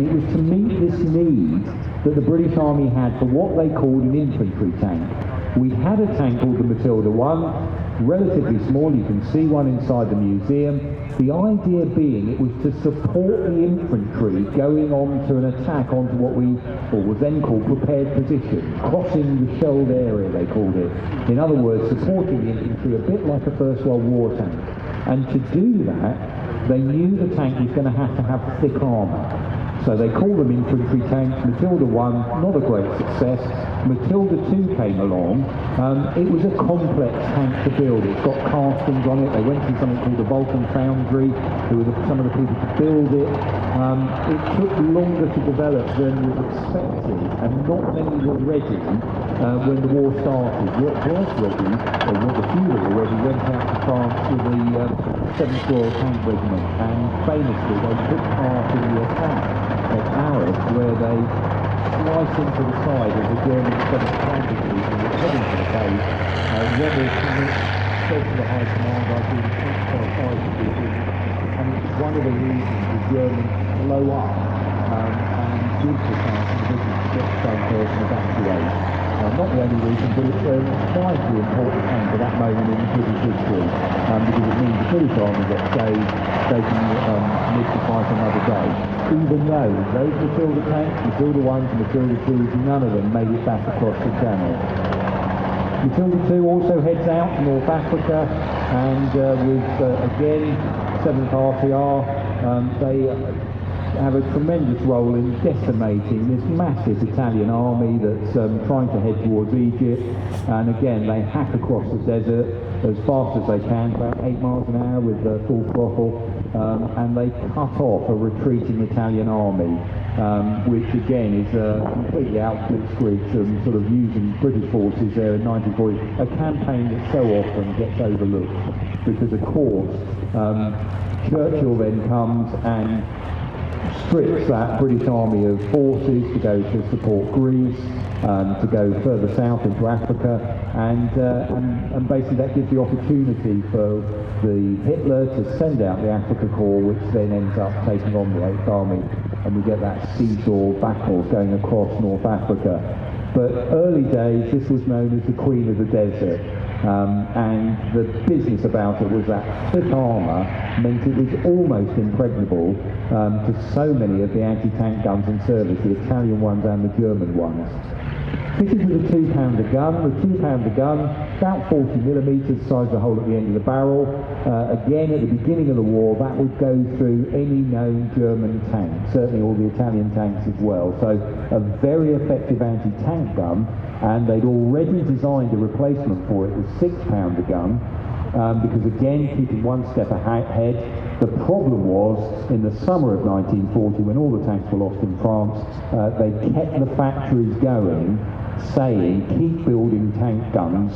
It was to meet this need that the British Army had for what they called an infantry tank. We had a tank called the Matilda I, relatively small, you can see one inside the museum. The idea being it was to support the infantry going on to an attack onto what was then called prepared position, crossing the shelled area they called it. In other words, supporting the infantry a bit like a First World War tank. And to do that, they knew the tank was going to have thick armour. So they called them infantry tanks. Matilda I, not a great success. Matilda II came along. It was a complex tank to build. It's got castings on it. They went to something called the Vulcan Foundry, who were some of the people to build it. It took longer to develop than was expected, and not many were ready when the war started. What was ready, or what the few that were ready, went out to France with the 7th Royal Tank Regiment, and famously they took part in the attack at Paris, where they sliced into the side of the German 7th Tank Division that was heading to the base. Rebels said to the High Command, "I've been qualified to do this," and it's one of the reasons the Germans blow up and give the tank to the British to get the same person evacuated. Not the only reason, but it's a vitally important tank at that moment in British history, because it means the British Army gets saved, they can live to fight another day. Even though those Matilda tanks, Matilda I's and Matilda II's, none of them made it back across the channel. Matilda II also heads out to North Africa, and with, again, 7th RTR, they have a tremendous role in decimating this massive Italian army that's trying to head towards Egypt. And again, they hack across the desert as fast as they can, about 8 miles an hour with full throttle, and they cut off a retreating Italian army, which again is completely out blitzkrieg, sort of using British forces there in 1940, a campaign that so often gets overlooked, because of course Churchill then comes and strips that British army of forces to go to support Greece, to go further south into Africa, and basically that gives the opportunity for the Hitler to send out the Africa Corps, which then ends up taking on the 8th Army, and we get that seesaw battles going across North Africa. But early days, this was known as the Queen of the Desert. And the business about it was that thick armour meant it was almost impregnable to so many of the anti-tank guns in service, the Italian ones and the German ones. Fitted with a 2-pounder gun. The 2-pounder gun, about 40 millimetres, size of the hole at the end of the barrel. Again, at the beginning of the war, that would go through any known German tank, certainly all the Italian tanks as well. So a very effective anti-tank gun, and they'd already designed a replacement for it, the 6-pounder gun, because again, keeping one step ahead. The problem was, in the summer of 1940, when all the tanks were lost in France, they kept the factories going, saying, keep building tank guns,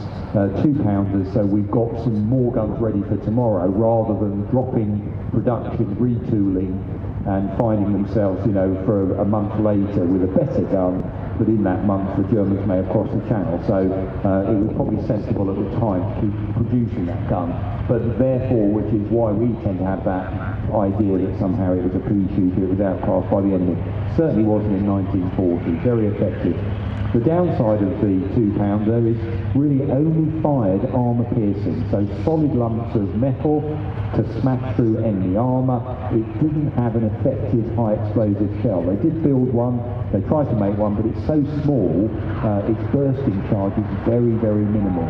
2-pounders, so we've got some more guns ready for tomorrow, rather than dropping production, retooling, and finding themselves, for a month later with a better gun. But in that month, the Germans may have crossed the channel, so it was probably sensible at the time to keep producing that gun. But therefore, which is why we tend to have that idea that somehow it was a pea shooter, it was outclassed by the enemy. Certainly wasn't in 1940, very effective. The downside of the 2-pounder is really only fired armour piercing, so solid lumps of metal to smash through enemy armour. It didn't have an effective high explosive shell. They did build one, they tried to make one, but it's so small, its bursting charge is very, very minimal.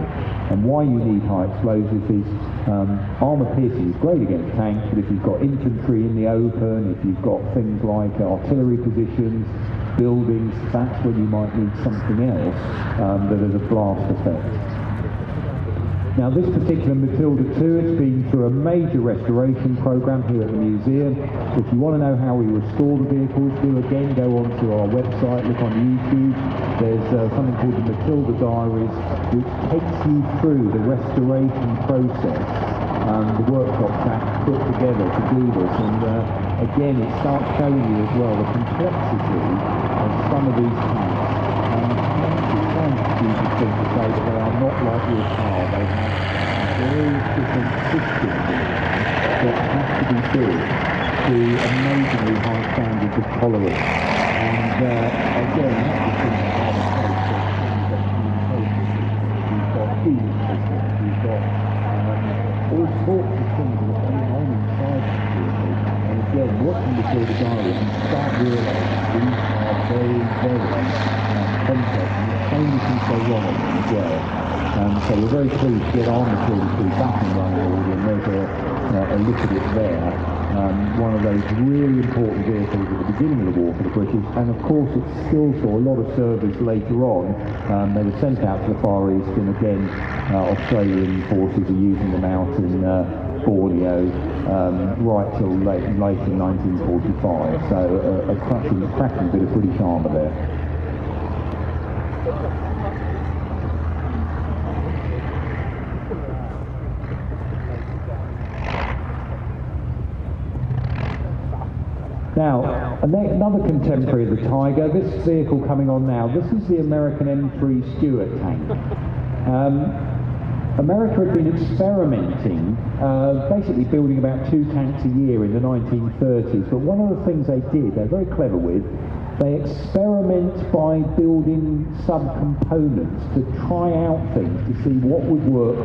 And why you need high explosives is armour piercing is great against tanks, but if you've got infantry in the open, if you've got things like artillery positions, buildings, that's when you might need something else that has a blast effect. Now this particular Matilda II has been through a major restoration program here at the museum. If you want to know how we restore the vehicles, do again go onto our website, look on YouTube. There's something called the Matilda Diaries, which takes you through the restoration process. The workshop staff put together to do this, and again it starts showing you as well the complexity of some of these tanks. It's kind of stupid thing to say, but they are not like your car. They have very different systems that have to be built to amazingly high standards of tolerance. And again, that's the thing about the case that we've got healing systems, we've got all sorts of things that are going on inside the vehicle. And again, watching the Matilda diary, you start realising these are very, very complex, and there's so many things go wrong on them as well. So we're very pleased to get our Matilda 2 back and running already, and there's a look at it there. One of those really important vehicles at the beginning of the war for the British, and of course it still saw a lot of service later on. They were sent out to the Far East, and again Australian forces are using them out in Borneo right till late in 1945. So a cracking bit of British armour there. Now, another contemporary of the Tiger, this vehicle coming on now, this is the American M3 Stuart tank. America had been experimenting, basically building about 2 tanks a year in the 1930s, but one of the things they did, they're very clever with, they experiment by building subcomponents to try out things to see what would work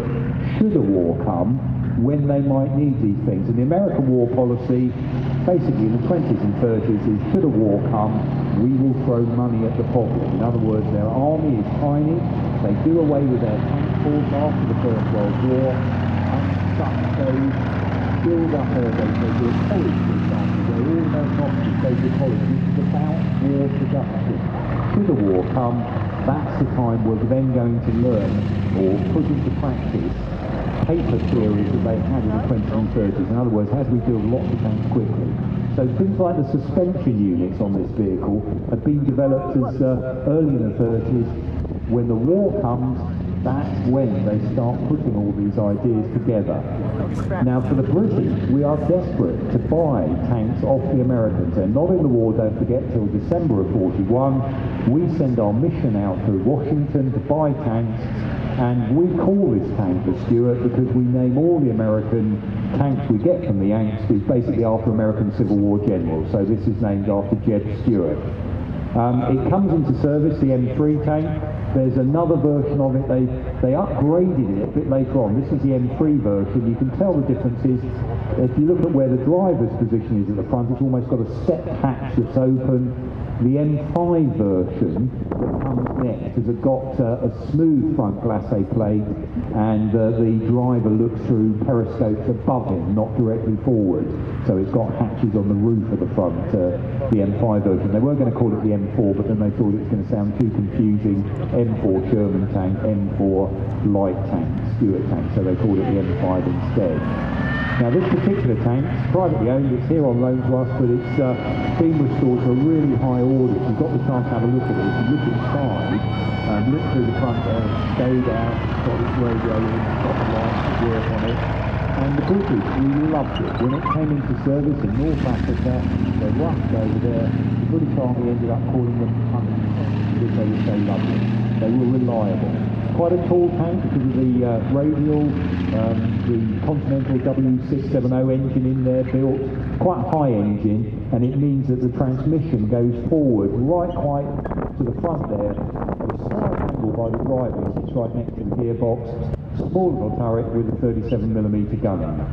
should a war come, when they might need these things. And the American war policy, basically in the 20s and 30s, is should a war come, we will throw money at the problem. In other words, their army is tiny, they do away with their tank force after the First World War, and such they build up they do a college, for example, where all those officers go to college, which is about war production. Should a war come, that's the time we're then going to learn or put into practice paper theories that they had in the 20s and 30s. In other words, how do we build lots of tanks quickly? So things like the suspension units on this vehicle have been developed as early in the 30s. When the war comes, that's when they start putting all these ideas together. Now for the British, we are desperate to buy tanks off the Americans. They're not in the war, don't forget, till December of 41. We send our mission out to Washington to buy tanks, and we call this tank the Stuart because we name all the American tanks we get from the Yanks is basically after American Civil War generals. So this is named after Jeb Stuart. It comes into service, the M3 tank. There's another version of it. They upgraded it a bit later on. This is the M3 version. You can tell the differences. If you look at where the driver's position is at the front, it's almost got a step hatch that's open. The M5 version that comes next has got a smooth front glacé plate, and the driver looks through periscopes above him, not directly forward. So it's got hatches on the roof of the front, the M5 version. They were going to call it the M4, but then they thought it was going to sound too confusing. M4 Sherman tank, M4 light tank, Stuart tank, so they called it the M5 instead. Now this particular tank is privately owned, it's here on loan to us, but it's been restored to a really high order. If you've got the chance to have a look at it, if you look inside, look through the front there, it's stayed out, it's got its radio in, it's got the lights that work on it. And the British, we loved it. When it came into service in North Africa, they rushed over there, the British Army ended up calling them punters because they were so lovely. They were reliable. Quite a tall tank because of the radial, the Continental W670 engine in there built, quite a high engine, and it means that the transmission goes forward right quite to the front there, at a slight angle by the driver, it sits right next to the gearbox, small little turret with a 37mm gun in it.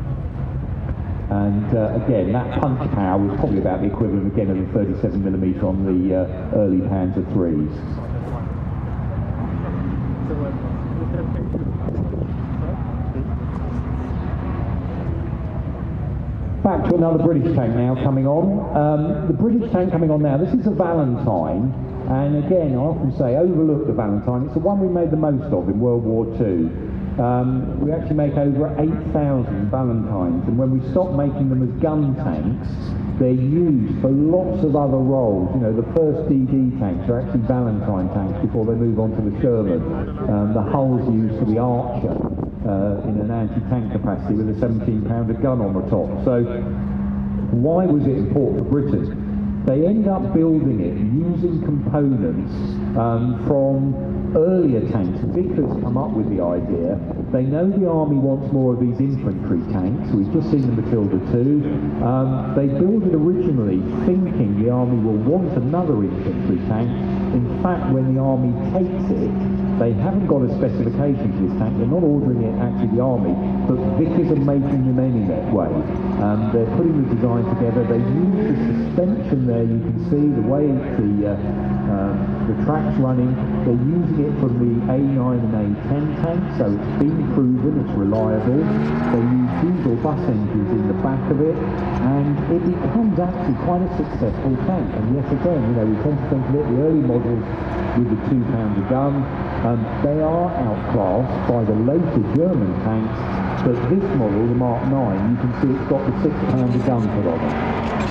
And again, that punch power was probably about the equivalent again of the 37mm on the early Panzer IIIs. Back to another British tank now coming on. The British tank coming on now, this is a Valentine, and again I often say overlook the Valentine. It's the one we made the most of in World War II. We actually make over 8,000 Valentines, and when we stop making them as gun tanks, they're used for lots of other roles. You know, the first DD tanks are actually Valentine tanks before they move on to the Sherman. The hull's used for the Archer in an anti-tank capacity with a 17-pounder gun on the top. So why was it important for Britain? They end up building it using components from earlier tanks, Vickers come up with the idea. They know the army wants more of these infantry tanks. We've just seen the Matilda 2. They built it originally thinking the army will want another infantry tank. In fact, when the army takes it, they haven't got a specification for this tank. They're not ordering it actually the army, but Vickers are making them anyway. They're putting the design together. They use the suspension there. You can see the way the track's running. They're using it from the A9 and A10 tanks, so it's been proven, it's reliable. They use diesel bus engines in the back of it, and it becomes actually quite a successful tank. And yes, again, you know, we tend to think of it, the early models with the 2-pounder gun, they are outclassed by the later German tanks, but this model, the Mark 9, you can see it's got the 6-pounder gun put on it.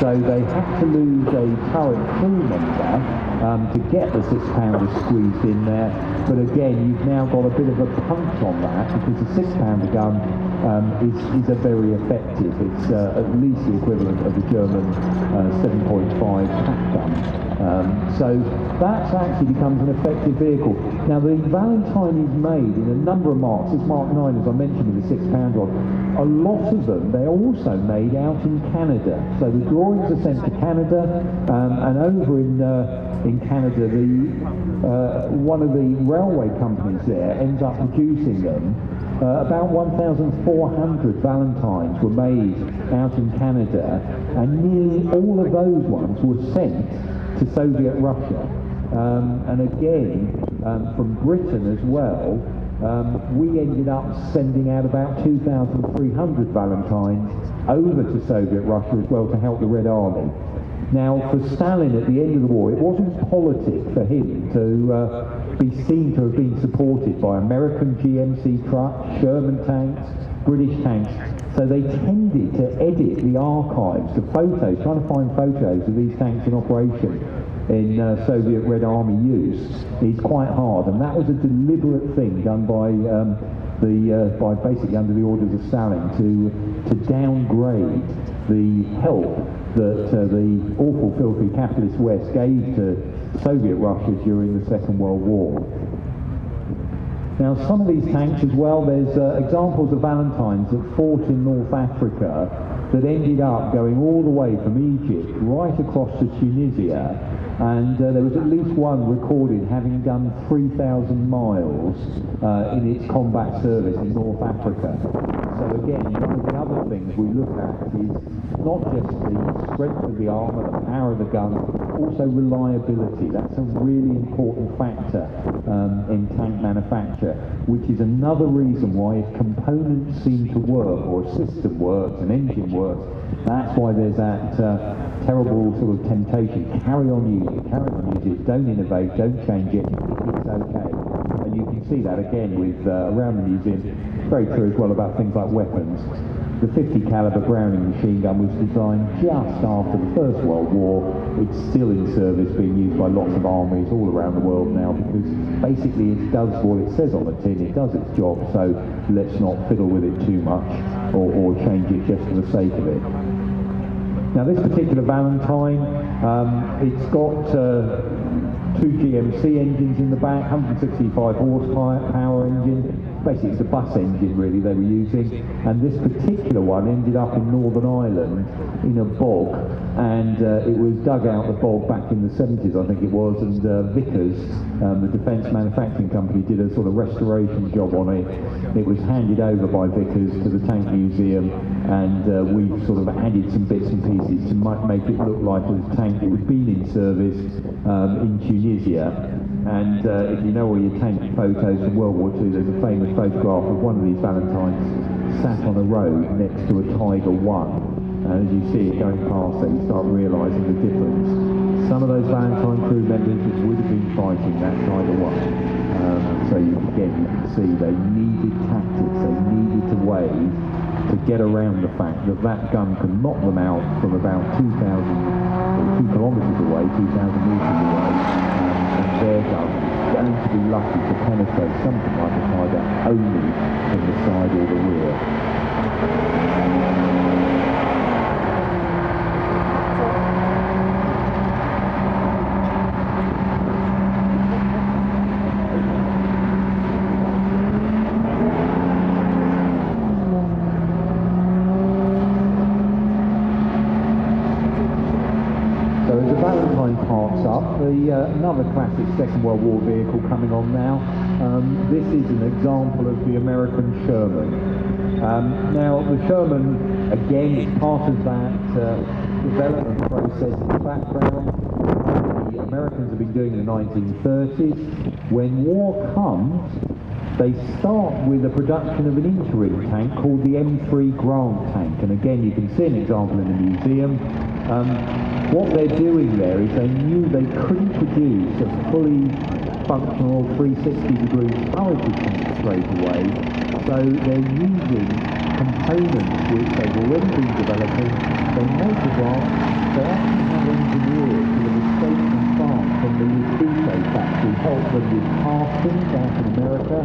So they had to lose a turret crew member to get the 6-pounder squeezed in there. But again, you've now got a bit of a punch on that, because the 6-pounder gun is a very effective. It's at least the equivalent of the German 7.5 pack gun. So that actually becomes an effective vehicle. Now the Valentine is made in a number of marks. This Mark 9, as I mentioned, with the 6-pounder on. A lot of them, they're also made out in Canada. So the drawings are sent to Canada, and over in Canada, one of the railway companies there ends up producing them. About 1,400 Valentines were made out in Canada, and nearly all of those ones were sent to Soviet Russia. And again, from Britain as well, we ended up sending out about 2,300 Valentines over to Soviet Russia as well to help the Red Army. Now, for Stalin at the end of the war, it wasn't politic for him to be seen to have been supported by American GMC trucks, Sherman tanks, British tanks. So they tended to edit the archives, the photos, trying to find photos of these tanks in operation in Soviet Red Army use is quite hard, and that was a deliberate thing done by by basically under the orders of Stalin to downgrade the help that the awful, filthy capitalist West gave to Soviet Russia during the Second World War. Now, some of these tanks as well, there's examples of Valentines that fought in North Africa that ended up going all the way from Egypt right across to Tunisia, and there was at least one recorded having done 3,000 miles in its combat service in North Africa. So again, one of the other things we look at is not just the strength of the armour, the power of the gun, but also reliability. That's a really important factor in tank manufacture, which is another reason why if components seem to work, or a system works, an engine works, that's why there's that terrible sort of temptation. Carry on using it, don't innovate, don't change it, it's okay. And you can see that again with around the museum. It's very true as well about things like weapons. The 50 caliber Browning machine gun was designed just after the First World War. It's still in service, being used by lots of armies all around the world now, because basically it does what it says on the tin, it does its job, so let's not fiddle with it too much or change it just for the sake of it. Now this particular Valentine, it's got two GMC engines in the back, 165 horsepower engine. Basically it's a bus engine really they were using, and this particular one ended up in Northern Ireland in a bog, and it was dug out the bog back in the 70s I think it was, and Vickers, the defence manufacturing company, did a sort of restoration job on it. It was handed over by Vickers to the Tank Museum, and we've sort of added some bits and pieces to make it look like a tank that had been in service in Tunisia. And if you know all your tank photos from World War II, there's a famous photograph of one of these Valentines sat on a road next to a Tiger 1. And as you see it going past there, you start realising the difference. Some of those Valentine crew members would have been fighting that Tiger 1. So you can see they needed tactics, they needed to wave to get around the fact that that gun can knock them out from about 2 kilometres away, 2,000 metres away. Their gun is going to be lucky to penetrate something like a Tiger only from the side or the rear. Another classic Second World War vehicle coming on now. This is an example of the American Sherman. Now, the Sherman, again, is part of that development process in the background. The Americans have been doing it in the 1930s. When war comes, they start with the production of an interim tank called the M3 Grant tank. And again, you can see an example in the museum. What they're doing there is they knew they couldn't produce a fully functional 360-degree turret tank straight away, so they're using components which they've already been developing. They make the grant. They actually have engineers who have escaped from France from the Lucuto factory, help them with castings out in America.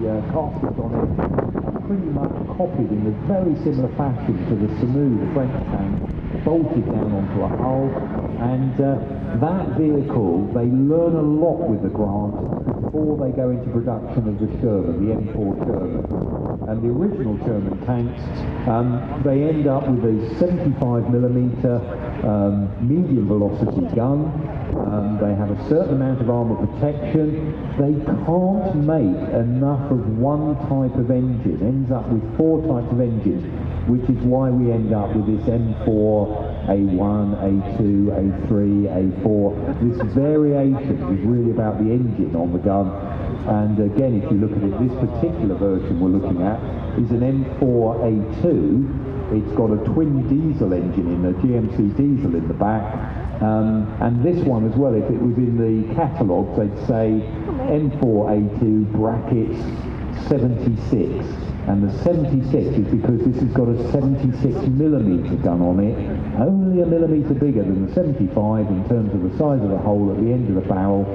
The castings on it are pretty much copied in a very similar fashion to the Samu, the French tank, bolted down onto a hull. And that vehicle, they learn a lot with the Grant before they go into production of the Sherman, the M4 Sherman. And the original Sherman tanks, they end up with a 75mm medium velocity gun. They have a certain amount of armour protection. They can't make enough of one type of engine. Ends up with 4 types of engines, which is why we end up with this M4, A1, A2, A3, A4. This variation is really about the engine on the gun. And again, if you look at it, this particular version we're looking at is an M4A2. It's got a twin diesel engine in, a GMC diesel in the back. And this one as well, if it was in the catalogues, they'd say M4A2 brackets 76. And the 76 is because this has got a 76mm gun on it, only a millimetre bigger than the 75 in terms of the size of the hole at the end of the barrel,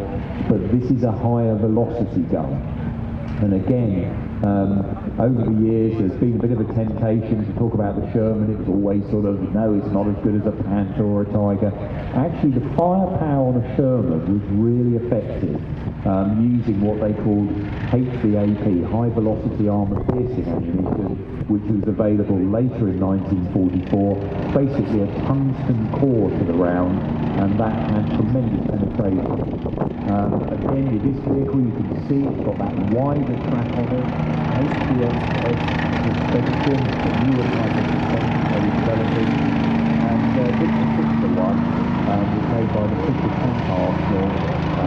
but this is a higher velocity gun. And again, over the years there's been a bit of a temptation to talk about the Sherman. It was always sort of, no, it's not as good as a Panther or a Tiger. Actually, the firepower on a Sherman was really effective, using what they called HVAP, high velocity armour piercing ammunition, which was available later in 1944, basically a tungsten core to the round, and that had tremendous penetration. Again, with this vehicle, you can see it's got that wider track on it, HVS suspension, the newer type of suspension they were developing, and this particular one was made by the Fisher Tank Arsenal,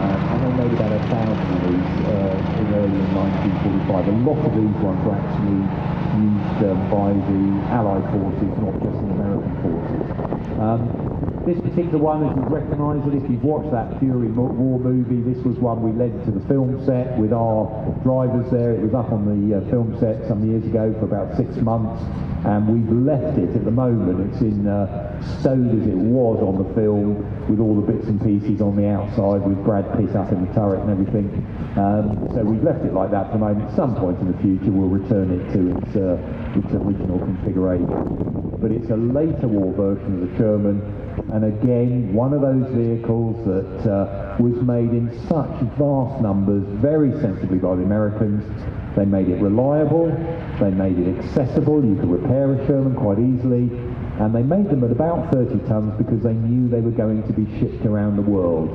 and they made about 1,000 of these in early in 1945. A lot of these ones were actually used by the Allied forces, not just the American forces. This particular one, as you recognise it, if you've watched that Fury War movie, this was one we led to the film set with our drivers there. It was up on the film set some years ago for about 6 months, and we've left it at the moment. It's in stowed as it was on the film, with all the bits and pieces on the outside, with Brad Pitt up in the turret and everything. So we've left it like that for the moment. At some point in the future we'll return it to its original configuration. But it's a later war version of the Sherman, and again, one of those vehicles that was made in such vast numbers, very sensibly by the Americans. They made it reliable, they made it accessible, you could repair a Sherman quite easily, and they made them at about 30 tons because they knew they were going to be shipped around the world.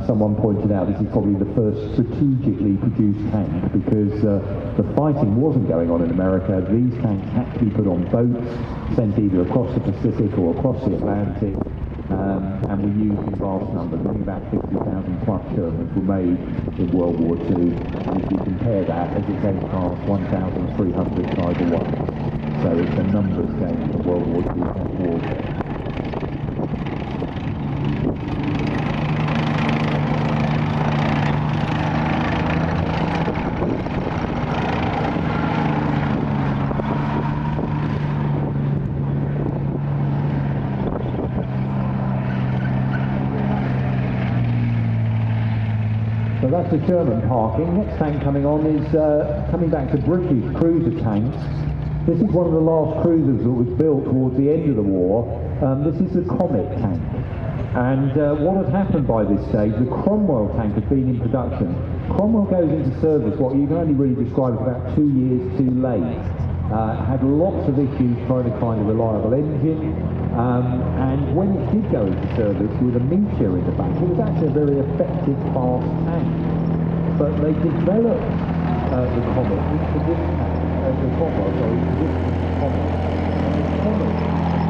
Someone pointed out this is probably the first strategically produced tank, because the fighting wasn't going on in America. These tanks had to be put on boats, sent either across the Pacific or across the Atlantic, and were used in vast numbers. I think about 50,000 plus Shermans were made in World War II, and if you compare that, as it goes past 1,300 Tiger 1. So it's a numbers game for World War II tank warfare. So that's the Sherman parking. Next tank coming on is coming back to British cruiser tanks. This is one of the last cruisers that was built towards the end of the war. This is the Comet tank. And what had happened by this stage, the Cromwell tank had been in production. Cromwell goes into service, what you can only really describe as about 2 years too late. Had lots of issues trying to find a reliable engine. And when it did go into service with a meteor in the back, it was actually a very effective fast tank. But they developed the Comet into this tank, the Comet, sorry, into this Comet. And the Comet,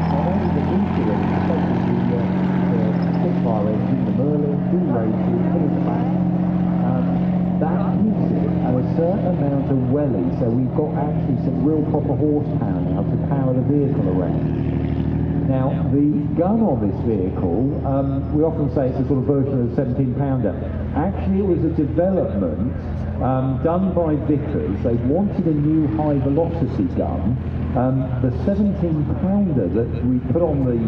not only the meteor, but the Spitfire engine, the Merlin, two races, put in the back. That gives it a certain amount of welly, so we've got actually some real proper horsepower now to power the vehicle around. Now, the gun on this vehicle, we often say it's a sort of version of the 17-pounder. Actually, it was a development done by Vickers. They wanted a new high-velocity gun. The 17-pounder that we put on the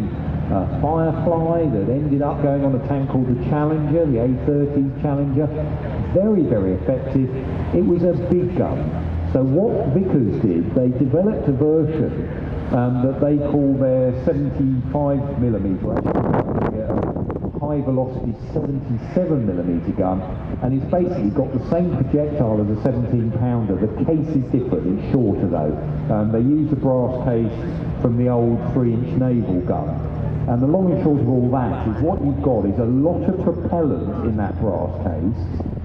Firefly, that ended up going on a tank called the Challenger, the A30 Challenger, very, very effective. It was a big gun. So what Vickers did, they developed a version that they call their 75mm, high velocity 77mm gun, and it's basically got the same projectile as a 17-pounder. The case is different, it's shorter though. They use the brass case from the old 3-inch naval gun. And the long and short of all that is what you've got is a lot of propellant in that brass case,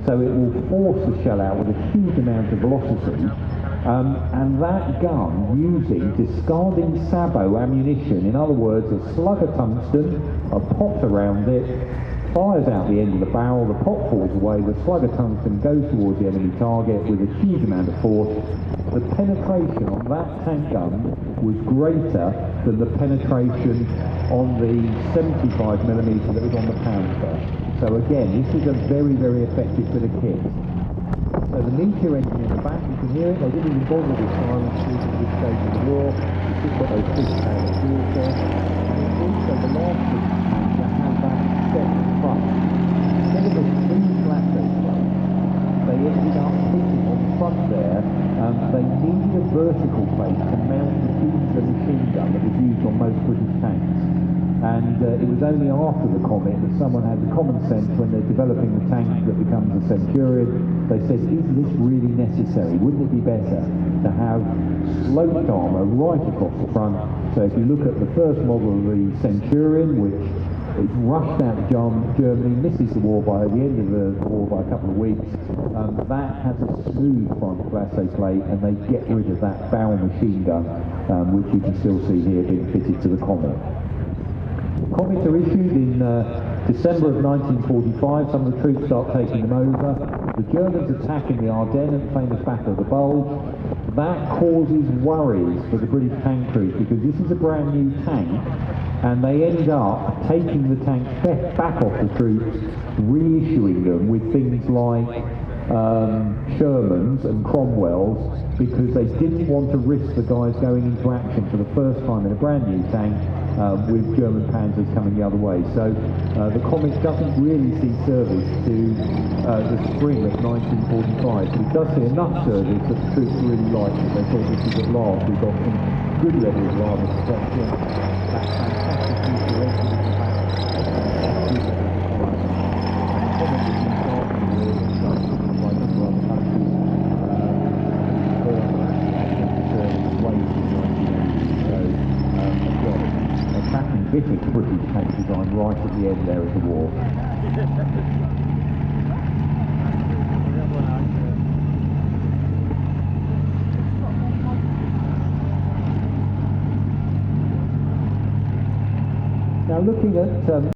so it will force the shell out with a huge amount of velocity. And that gun, using discarding sabot ammunition, in other words, a slug of tungsten, a pot around it, fires out the end of the barrel, the pot falls away, the slug of tungsten goes towards the enemy target with a huge amount of force. The penetration on that tank gun was greater than the penetration on the 75mm that was on the Panther. So again, this is a very, very effective bit of kit. So the meteor engine in the back, you can hear it, they didn't even bother with silencers at this stage of the war. It's just got those big power fuel cells. And it's also the last big tank that has that set front. Instead of a smooth flat front, they ended up putting on the front there, they needed a vertical plate to mount the Diesel machine gun that was used on most British tanks. And it was only after the Comet that someone had the common sense, when they're developing the tank that becomes the Centurion, they said, is this really necessary? Wouldn't it be better to have sloped armour right across the front? So if you look at the first model of the Centurion, which is rushed out of Germany, misses the war by the end of the war by a couple of weeks, that has a smooth front glacé plate, and they get rid of that barrel machine gun, which you can still see here being fitted to the Comet. Comets are issued in December of 1945. Some of the troops start taking them over. The Germans attack in the Ardennes, the famous Battle of the Bulge. That causes worries for the British tank crews, because this is a brand new tank, and they end up taking the tank back off the troops, reissuing them with things like Shermans and Cromwells, because they didn't want to risk the guys going into action for the first time in a brand new tank with German panzers coming the other way. So the Comet doesn't really see service to the spring of 1945, but it does see enough service that the troops really liked it. They thought, this is at last, we've got some good level of armour protection, that fantastic meteor engine in the back, good level of fire. And the Comet has been starting the war by a number of other countries. Attacking British tank design right at the end there of the war. Now looking at